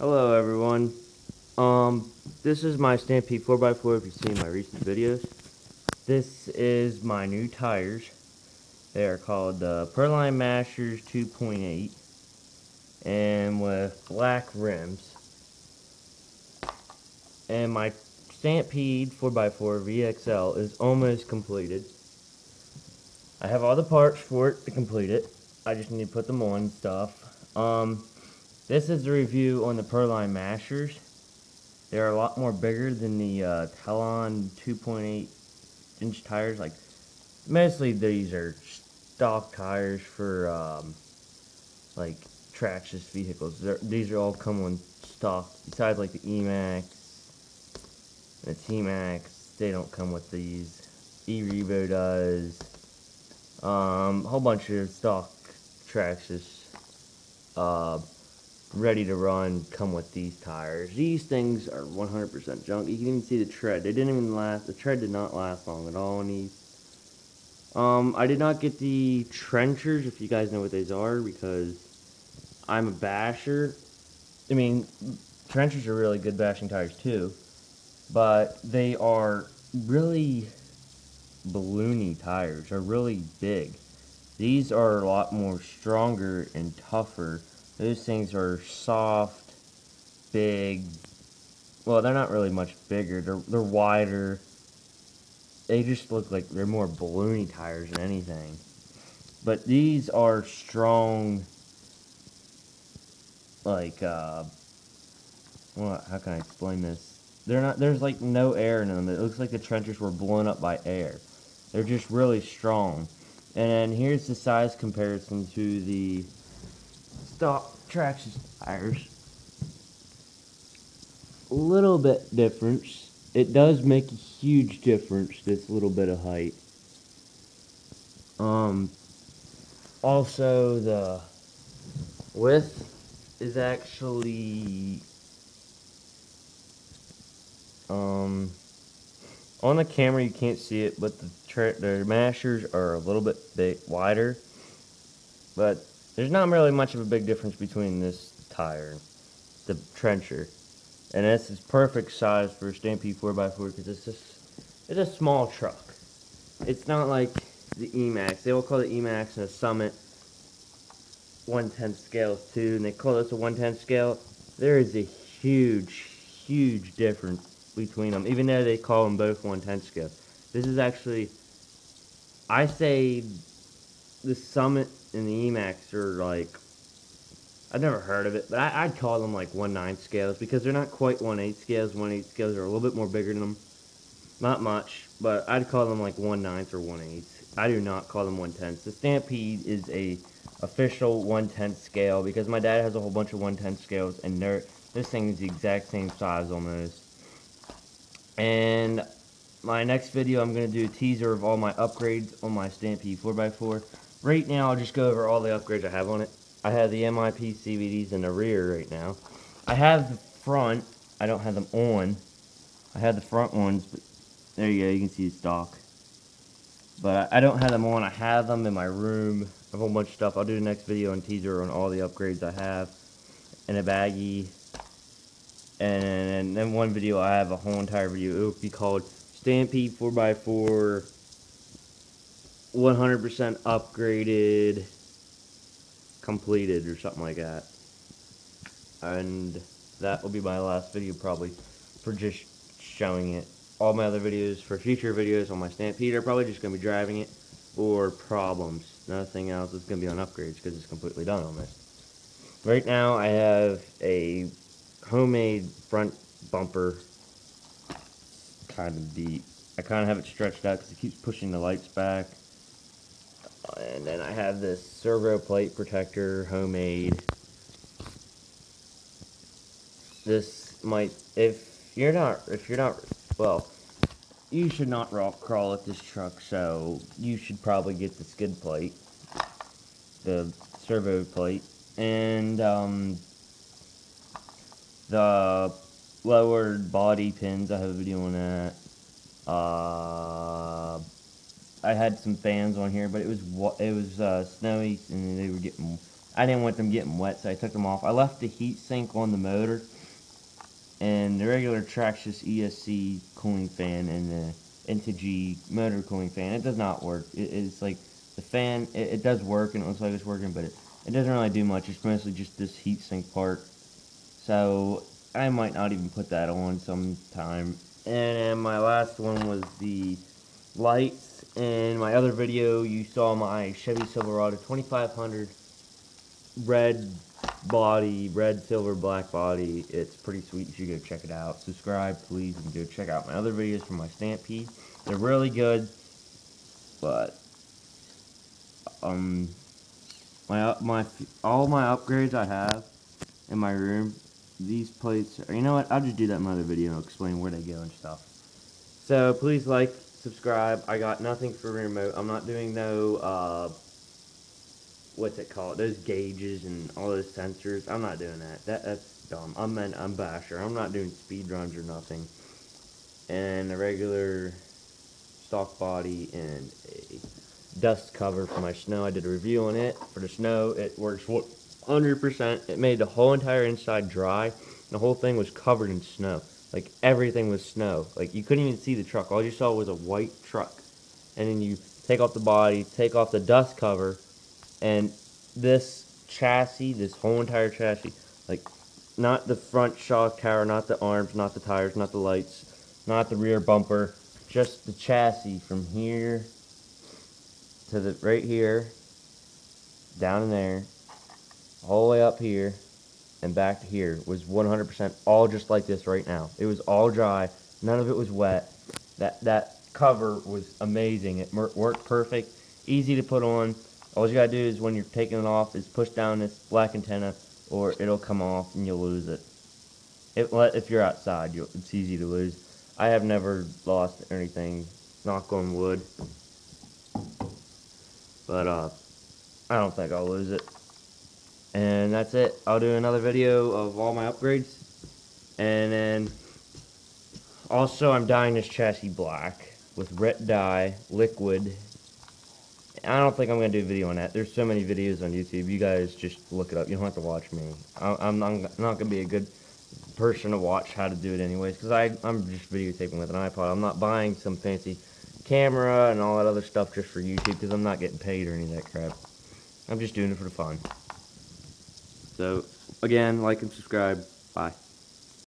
Hello everyone. This is my Stampede 4x4 if you've seen my recent videos. This is my new tires. They are called the ProLine Mashers 2.8 and with black rims. And my Stampede 4x4 VXL is almost completed. I have all the parts for it to complete it. I just need to put them on and stuff. This is the review on the ProLine Mashers. They're a lot more bigger than the Talon 2.8 inch tires. Like, mostly these are stock tires for like trackless vehicles. These are all come on stock. Besides like the E-Max and the T-Max, they don't come with these. reveiw does. Whole bunch of stock trackless ready to run come with these tires. These things are 100% junk. You can even see the tread. They didn't even last. The tread did not last long at all on these. I did not get the trenchers, if you guys know what these are, because I'm a basher. I mean, trenchers are really good bashing tires too, but they are really balloony tires. They're really big. These are a lot more stronger and tougher. Those things are soft, big. Well, they're not really much bigger. They're wider. They just look like they're more balloony tires than anything. But these are strong, like, how can I explain this? They're not, there's like no air in them. It looks like the trenchers were blown up by air. They're just really strong. And then here's the size comparison to the stock traction tires. A little bit difference. It does make a huge difference, this little bit of height. Also the width is actually on the camera you can't see it, but the mashers are a little bit wider, but there's not really much of a big difference between this tire, the trencher, and this is perfect size for a Stampede 4x4 because it's a small truck. It's not like the E-Max. They will call the E-Max and a Summit 1/10 scales too, and they call this a 1/10 scale. There is a huge difference between them, even though they call them both 1/10 scales. This is actually, I say the Summit and the E-Max are like, I've never heard of it, but I'd call them like 1/9 scales because they're not quite 1/8 scales. 1/8 scales are a little bit more bigger than them. Not much, but I'd call them like 1/9 or 1/8. I do not call them 1/10. The Stampede is a official 1/10 scale because my dad has a whole bunch of 1/10 scales, and this thing is the exact same size almost. And my next video, I'm going to do a teaser of all my upgrades on my Stampede 4x4. Right now, I'll just go over all the upgrades I have on it. I have the MIP CVDs in the rear right now. I have the front. I don't have them on. I have the front ones, but there you go. You can see the stock. But I don't have them on. I have them in my room. I have a whole bunch of stuff. I'll do the next video and teaser on all the upgrades I have in a baggie. And then one video, I have a whole entire video. It will be called Stampede 4x4 100% upgraded, completed, or something like that. And that will be my last video probably for just showing it. All my other videos for future videos on my Stampede are probably just going to be driving it or problems. Nothing else is going to be on upgrades because it's completely done on this. Right now I have a homemade front bumper, kind of deep. I kind of have it stretched out because it keeps pushing the lights back. And then I have this Servo plate protector, homemade. This might, if you're not, well, you should not rock crawl at this truck, so you should probably get the skid plate, the Servo plate, and the lowered body pins. I have a video on that. I had some fans on here, but it was snowy and they were getting. I didn't want them getting wet, so I took them off. I left the heat sink on the motor, and the regular Traxxas ESC cooling fan and the N2G motor cooling fan, it does not work. It's like the fan, it does work and it looks like it's working, but it doesn't really do much. It's mostly just this heat sink part. So I might not even put that on sometime. And my last one was the lights. In my other video, you saw my Chevy Silverado 2500 red body, red, silver, black body. It's pretty sweet. You should go check it out. Subscribe, please, and go check out my other videos from my Stampede. They're really good, but all my upgrades I have in my room, these plates. You know what? I'll just do that in my other video and explain where they go and stuff. So please like, subscribe. I got nothing for remote. I'm not doing no what's it called? Those gauges and all those sensors. I'm not doing that. That's dumb. I'm Basher. I'm not doing speed runs or nothing. And a regular stock body and a dust cover for my snow. I did a review on it. For the snow, it works 100%. It made the whole entire inside dry. The whole thing was covered in snow. Like, everything was snow. Like, you couldn't even see the truck. All you saw was a white truck. And then you take off the body, take off the dust cover, and this chassis, this whole entire chassis, like, not the front shock tower, not the arms, not the tires, not the lights, not the rear bumper, just the chassis from here to the right here, down in there, all the way up here, and back to here was 100% all just like this right now. It was all dry. None of it was wet. That cover was amazing. It worked perfect. Easy to put on. All you gotta do is when you're taking it off is push down this black antenna, or it'll come off and you'll lose it. If you're outside, it's easy to lose. I have never lost anything, knock on wood. But I don't think I'll lose it. And that's it. I'll do another video of all my upgrades. And then also I'm dyeing this chassis black with red dye, liquid. I don't think I'm going to do a video on that. There's so many videos on YouTube. You guys just look it up. You don't have to watch me. I'm not going to be a good person to watch how to do it anyways, because I'm just videotaping with an iPod. I'm not buying some fancy camera and all that other stuff just for YouTube, because I'm not getting paid or any of that crap. I'm just doing it for the fun. So, again, like and subscribe. Bye.